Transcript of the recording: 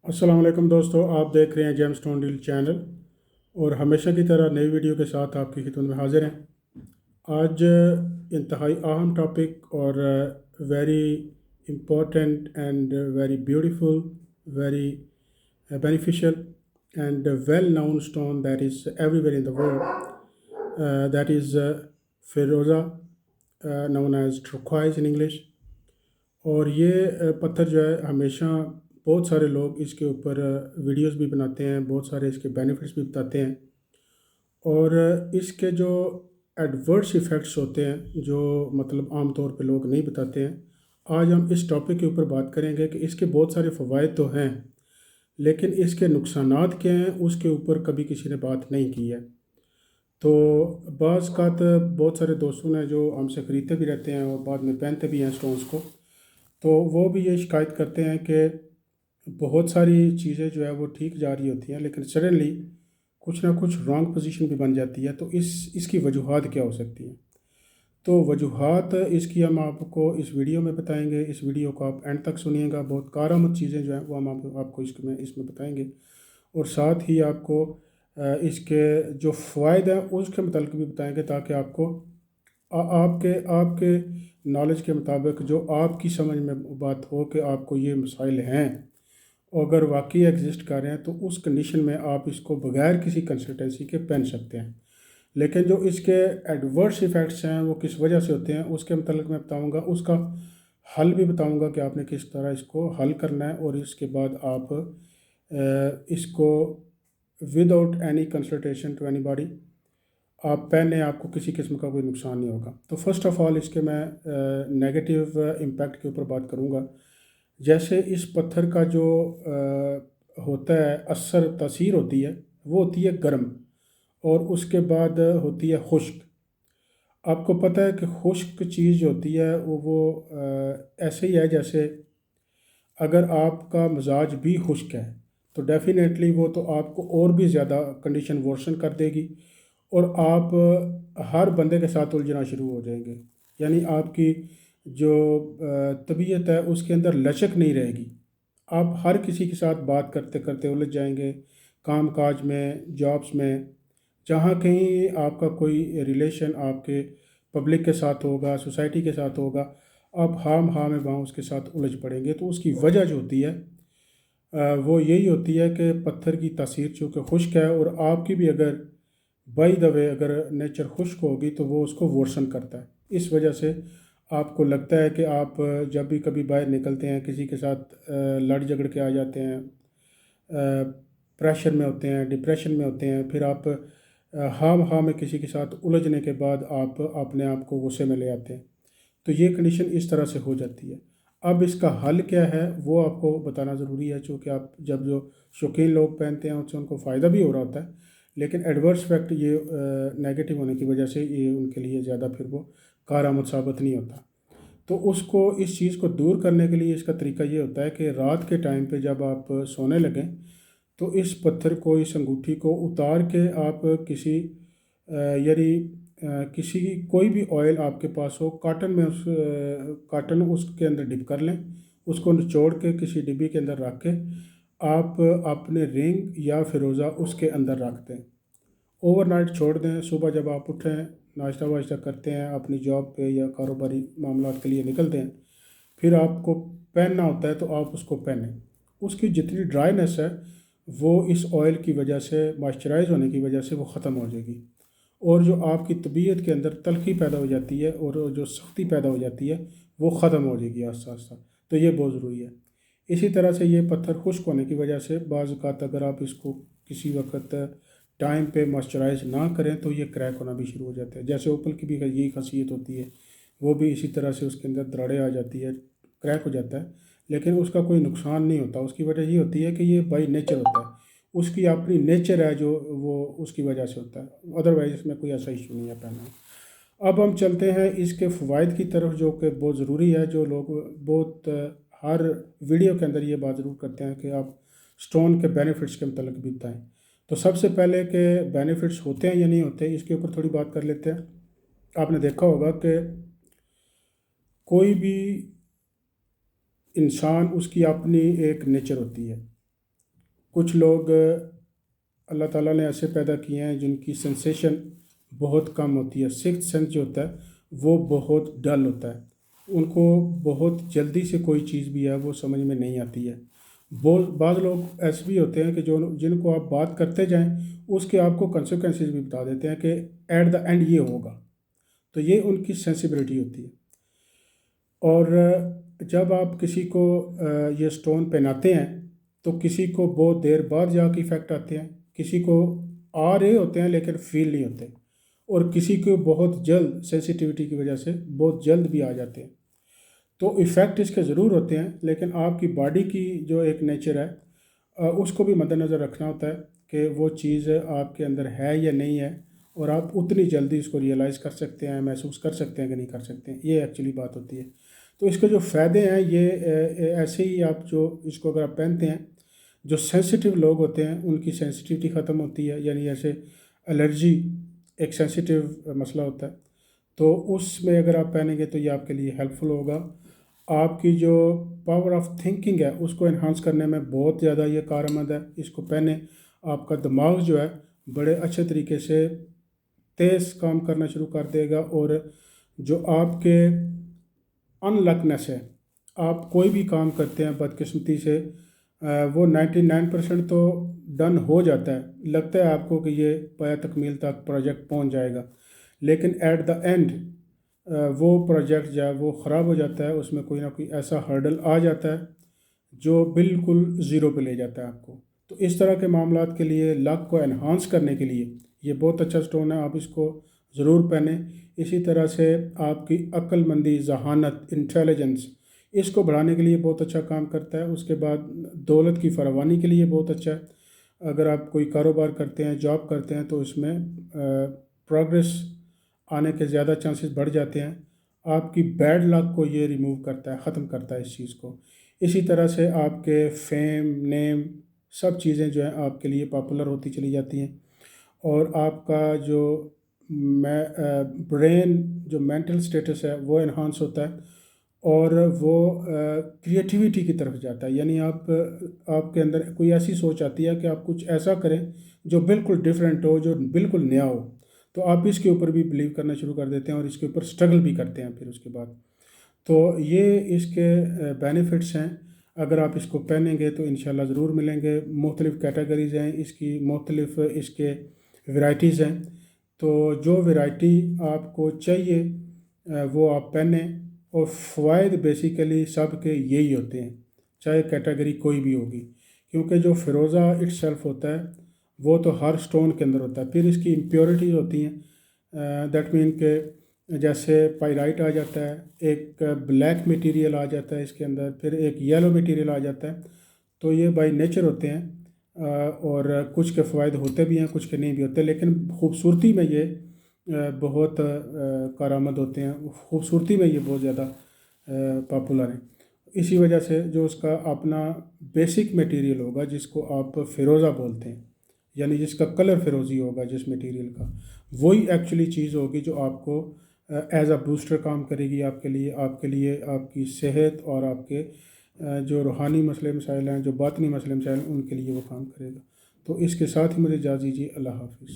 السلام علیکم دوستو، آپ دیکھ رہے ہیں جیم سٹون ڈیل چینل اور ہمیشہ کی طرح نئی ویڈیو کے ساتھ آپ کی خدمت میں حاضر ہیں۔ آج انتہائی اہم ٹاپک اور very important and very beautiful, very beneficial and well-known stone that is everywhere in the world. That is Feroza, known as turquoise in English. اور یہ پتھر جو ہے ہمیشہ بہت سارے لوگ اس کے اوپر ویڈیوز بھی بناتے ہیں، بہت سارے اس کے بینیفٹس بھی بتاتے ہیں، اور اس کے جو ایڈورس ایفیکٹس ہوتے ہیں جو مطلب عام طور پہ لوگ نہیں بتاتے ہیں، آج ہم اس ٹاپک کے اوپر بات کریں گے کہ اس کے بہت سارے فوائد تو ہیں، لیکن اس کے نقصانات کیا ہیں اس کے اوپر کبھی کسی نے بات نہیں کی ہے۔ تو بعض اوقات بہت سارے دوستوں نے جو ہم سے خریدتے بھی رہتے ہیں اور بعد میں پہنتے بھی ہیں سٹونز کو، تو وہ بھی یہ شکایت کرتے ہیں کہ بہت ساری چیزیں جو ہے وہ ٹھیک جا رہی ہوتی ہیں، لیکن سڈنلی کچھ نہ کچھ رانگ پوزیشن بھی بن جاتی ہے۔ تو اس کی وجوہات کیا ہو سکتی ہیں؟ تو وجوہات اس کی ہم آپ کو اس ویڈیو میں بتائیں گے۔ اس ویڈیو کو آپ اینڈ تک سنیے گا، بہت کارآمد چیزیں جو ہیں وہ ہم آپ کو اس میں بتائیں گے، اور ساتھ ہی آپ کو اس کے جو فوائد ہیں اس کے متعلق بھی بتائیں گے، تاکہ آپ کو آپ کے نالج کے مطابق جو آپ کی سمجھ میں بات ہو کہ آپ کو یہ مسائل ہیں، اور اگر واقعی ایگزسٹ کر رہے ہیں تو اس کنڈیشن میں آپ اس کو بغیر کسی کنسلٹنسی کے پہن سکتے ہیں۔ لیکن جو اس کے ایڈورس ایفیکٹس ہیں وہ کس وجہ سے ہوتے ہیں اس کے متعلق میں بتاؤں گا، اس کا حل بھی بتاؤں گا کہ آپ نے کس طرح اس کو حل کرنا ہے، اور اس کے بعد آپ اس کو without any consultation to anybody آپ پہنے، آپ کو کسی قسم کا کوئی نقصان نہیں ہوگا۔ تو فرسٹ آف آل اس کے میں نیگیٹیو امپیکٹ کے اوپر بات کروں گا۔ جیسے اس پتھر کا جو ہوتا ہے اثر تاثیر ہوتی ہے، وہ ہوتی ہے گرم، اور اس کے بعد ہوتی ہے خشک۔ آپ کو پتہ ہے کہ خشک چیز جو ہوتی ہے وہ ایسے ہی ہے جیسے اگر آپ کا مزاج بھی خشک ہے تو ڈیفینیٹلی وہ تو آپ کو اور بھی زیادہ کنڈیشن ورسن کر دے گی، اور آپ ہر بندے کے ساتھ الجھنا شروع ہو جائیں گے۔ یعنی آپ کی جو طبیعت ہے اس کے اندر لچک نہیں رہے گی، آپ ہر کسی کے ساتھ بات کرتے کرتے الجھ جائیں گے، کام کاج میں، جابس میں، جہاں کہیں آپ کا کوئی ریلیشن آپ کے پبلک کے ساتھ ہوگا، سوسائٹی کے ساتھ ہوگا، آپ ہاں میں وہاں اس کے ساتھ الجھ پڑیں گے۔ تو اس کی وجہ جو ہوتی ہے وہ یہی ہوتی ہے کہ پتھر کی تاثیر چونکہ خشک ہے، اور آپ کی بھی اگر بائی دا وے اگر نیچر خشک ہوگی تو وہ اس کو ورسن کرتا ہے۔ اس وجہ سے آپ کو لگتا ہے کہ آپ جب بھی کبھی باہر نکلتے ہیں کسی کے ساتھ لڑ جھگڑ کے آ جاتے ہیں، پریشر میں ہوتے ہیں، ڈپریشن میں ہوتے ہیں، پھر آپ ہاں میں کسی کے ساتھ الجھنے کے بعد آپ اپنے آپ کو غصے میں لے آتے ہیں۔ تو یہ کنڈیشن اس طرح سے ہو جاتی ہے۔ اب اس کا حل کیا ہے وہ آپ کو بتانا ضروری ہے، چونکہ آپ جب جو شوقین لوگ پہنتے ہیں اس سے ان کو فائدہ بھی ہو رہا ہوتا ہے، لیکن ایڈورس فیکٹ یہ نیگیٹو ہونے کی وجہ سے یہ ان کے لیے زیادہ پھر وہ کارآمد ثابت نہیں ہوتا۔ تو اس کو اس چیز کو دور کرنے کے لیے اس کا طریقہ یہ ہوتا ہے کہ رات کے ٹائم پہ جب آپ سونے لگیں تو اس پتھر کو، اس انگوٹھی کو اتار کے آپ کسی یعنی کسی کوئی بھی آئل آپ کے پاس ہو، کاٹن اس کے اندر ڈپ کر لیں، اس کو نچوڑ کے کسی ڈبی کے اندر رکھ کے آپ اپنے رنگ یا فیروزہ اس کے اندر رکھ دیں، اوور نائٹ چھوڑ دیں۔ صبح جب آپ اٹھیں، ناشتہ واشتہ کرتے ہیں، اپنی جاب پہ یا کاروباری معاملات کے لیے نکلتے ہیں، پھر آپ کو پہننا ہوتا ہے تو آپ اس کو پہنیں۔ اس کی جتنی ڈرائینس ہے وہ اس آئل کی وجہ سے، مائسچرائز ہونے کی وجہ سے وہ ختم ہو جائے گی، اور جو آپ کی طبیعت کے اندر تلخی پیدا ہو جاتی ہے اور جو سختی پیدا ہو جاتی ہے وہ ختم ہو جائے گی آہستہ آہستہ۔ تو یہ بہت ضروری ہے۔ اسی طرح سے یہ پتھر خشک ہونے کی وجہ سے بعض اوقات اگر آپ اس کو کسی وقت ٹائم پہ مائسچرائز نہ کریں تو یہ کریک ہونا بھی شروع ہو جاتا ہے۔ جیسے اوپل کی بھی یہی خاصیت ہوتی ہے، وہ بھی اسی طرح سے اس کے اندر دراڑیں آ جاتی ہے، کریک ہو جاتا ہے، لیکن اس کا کوئی نقصان نہیں ہوتا۔ اس کی وجہ یہ ہوتی ہے کہ یہ بائی نیچر ہوتا ہے، اس کی اپنی نیچر ہے جو وہ اس کی وجہ سے ہوتا ہے، ادروائز اس میں کوئی ایسا ایشو نہیں ہے پہننا۔ اب ہم چلتے ہیں اس کے فوائد کی طرف، جو کہ بہت ضروری ہے، جو لوگ بہت ہر ویڈیو کے اندر یہ بات ضرور کرتے ہیں کہ آپ سٹون کے بینیفٹس کے متعلق بھی بتائیں۔ تو سب سے پہلے کہ بینیفٹس ہوتے ہیں یا نہیں ہوتے، اس کے اوپر تھوڑی بات کر لیتے ہیں۔ آپ نے دیکھا ہوگا کہ کوئی بھی انسان، اس کی اپنی ایک نیچر ہوتی ہے، کچھ لوگ اللہ تعالیٰ نے ایسے پیدا کیے ہیں جن کی سنسیشن بہت کم ہوتی ہے، سکس سینس جو ہوتا ہے وہ بہت ڈل ہوتا ہے، ان کو بہت جلدی سے کوئی چیز بھی ہے وہ سمجھ میں نہیں آتی ہے۔ بعض لوگ ایسے بھی ہوتے ہیں کہ جن کو آپ بات کرتے جائیں اس کے آپ کو کنسیکوینسز بھی بتا دیتے ہیں کہ ایٹ دا اینڈ یہ ہوگا، تو یہ ان کی سینسیبلٹی ہوتی ہے۔ اور جب آپ کسی کو یہ سٹون پہناتے ہیں تو کسی کو بہت دیر بعد جا کے ایفیکٹ آتے ہیں، کسی کو آ رہے ہوتے ہیں لیکن فیل نہیں ہوتے، اور کسی کو بہت جلد سینسیٹیوٹی کی وجہ سے بہت جلد بھی آ جاتے ہیں۔ تو ایفیکٹ اس کے ضرور ہوتے ہیں، لیکن آپ کی باڈی کی جو ایک نیچر ہے اس کو بھی مد نظر رکھنا ہوتا ہے کہ وہ چیز آپ کے اندر ہے یا نہیں ہے، اور آپ اتنی جلدی اس کو ریئلائز کر سکتے ہیں، محسوس کر سکتے ہیں کہ نہیں کر سکتے ہیں، یہ ایکچولی بات ہوتی ہے۔ تو اس کے جو فائدے ہیں یہ ایسے ہی آپ جو اس کو اگر آپ پہنتے ہیں، جو سینسیٹیو لوگ ہوتے ہیں ان کی سینسیٹیوٹی ختم ہوتی ہے، یعنی جیسے الرجی ایک سینسیٹیو مسئلہ ہوتا ہے، تو اس میں اگر آپ پہنیں گے تو یہ آپ کے لیے ہیلپ فل ہوگا۔ آپ کی جو پاور آف تھنکنگ ہے اس کو انہانس کرنے میں بہت زیادہ یہ کارآمد ہے۔ اس کو پہنیں، آپ کا دماغ جو ہے بڑے اچھے طریقے سے تیز کام کرنا شروع کر دے گا، اور جو آپ کے ان لکنیس ہے، آپ کوئی بھی کام کرتے ہیں بدقسمتی سے وہ 99% تو ڈن ہو جاتا ہے، لگتا ہے آپ کو کہ یہ پایہ تکمیل تک پروجیکٹ پہنچ جائے گا، لیکن ایٹ دا اینڈ وہ پروجیکٹ جو ہے وہ خراب ہو جاتا ہے، اس میں کوئی نہ کوئی ایسا ہرڈل آ جاتا ہے جو بالکل زیرو پہ لے جاتا ہے آپ کو۔ تو اس طرح کے معاملات کے لیے لک کو انہانس کرنے کے لیے یہ بہت اچھا سٹون ہے، آپ اس کو ضرور پہنیں۔ اسی طرح سے آپ کی عقل مندی، ذہانت، انٹیلیجنس، اس کو بڑھانے کے لیے بہت اچھا کام کرتا ہے۔ اس کے بعد دولت کی فراوانی کے لیے بہت اچھا ہے۔ اگر آپ کوئی کاروبار کرتے ہیں، جاب کرتے ہیں، تو اس میں پروگریس آنے کے زیادہ چانسز بڑھ جاتے ہیں۔ آپ کی بیڈ لک کو یہ ریموو کرتا ہے، ختم کرتا ہے اس چیز کو۔ اسی طرح سے آپ کے فیم، نیم، سب چیزیں جو ہیں آپ کے لیے پاپولر ہوتی چلی جاتی ہیں، اور آپ کا جو برین، جو مینٹل سٹیٹس ہے وہ انہانس ہوتا ہے، اور وہ کریٹیویٹی کی طرف جاتا ہے، یعنی آپ کے اندر کوئی ایسی سوچ آتی ہے کہ آپ کچھ ایسا کریں جو بالکل ڈیفرنٹ ہو، جو بالکل نیا ہو، تو آپ اس کے اوپر بھی بلیو کرنا شروع کر دیتے ہیں اور اس کے اوپر سٹرگل بھی کرتے ہیں پھر اس کے بعد۔ تو یہ اس کے بینیفٹس ہیں، اگر آپ اس کو پہنیں گے تو انشاءاللہ ضرور ملیں گے۔ مختلف کیٹیگریز ہیں اس کی، مختلف اس کے ورائٹیز ہیں، تو جو ورائٹی آپ کو چاہیے وہ آپ پہنیں، اور فوائد بیسیکلی سب کے یہی ہوتے ہیں، چاہے کیٹیگری کوئی بھی ہوگی، کیونکہ جو فیروزہ اٹ سیلف ہوتا ہے وہ تو ہر سٹون کے اندر ہوتا ہے۔ پھر اس کی امپیورٹیز ہوتی ہیں، دیٹ مین کہ جیسے پائرائٹ آ جاتا ہے، ایک بلیک میٹیریل آ جاتا ہے اس کے اندر، پھر ایک یلو میٹیریل آ جاتا ہے، تو یہ بائی نیچر ہوتے ہیں، اور کچھ کے فوائد ہوتے بھی ہیں، کچھ کے نہیں بھی ہوتے، لیکن خوبصورتی میں یہ بہت کارآمد ہوتے ہیں، خوبصورتی میں یہ بہت زیادہ پاپولر ہیں۔ اسی وجہ سے جو اس کا اپنا بیسک میٹیریل ہوگا جس کو آپ فیروزہ بولتے ہیں، یعنی جس کا کلر فیروزی ہوگا جس میٹیریل کا، وہی ایکچولی چیز ہوگی جو آپ کو ایز اے بوسٹر کام کرے گی آپ کے لیے آپ کی صحت اور آپ کے جو روحانی مسئلے مسائل ہیں، جو باطنی مسئلے مسائل ہیں، ان کے لیے وہ کام کرے گا۔ تو اس کے ساتھ ہی مجھے اجازت دیجیے، اللہ حافظ۔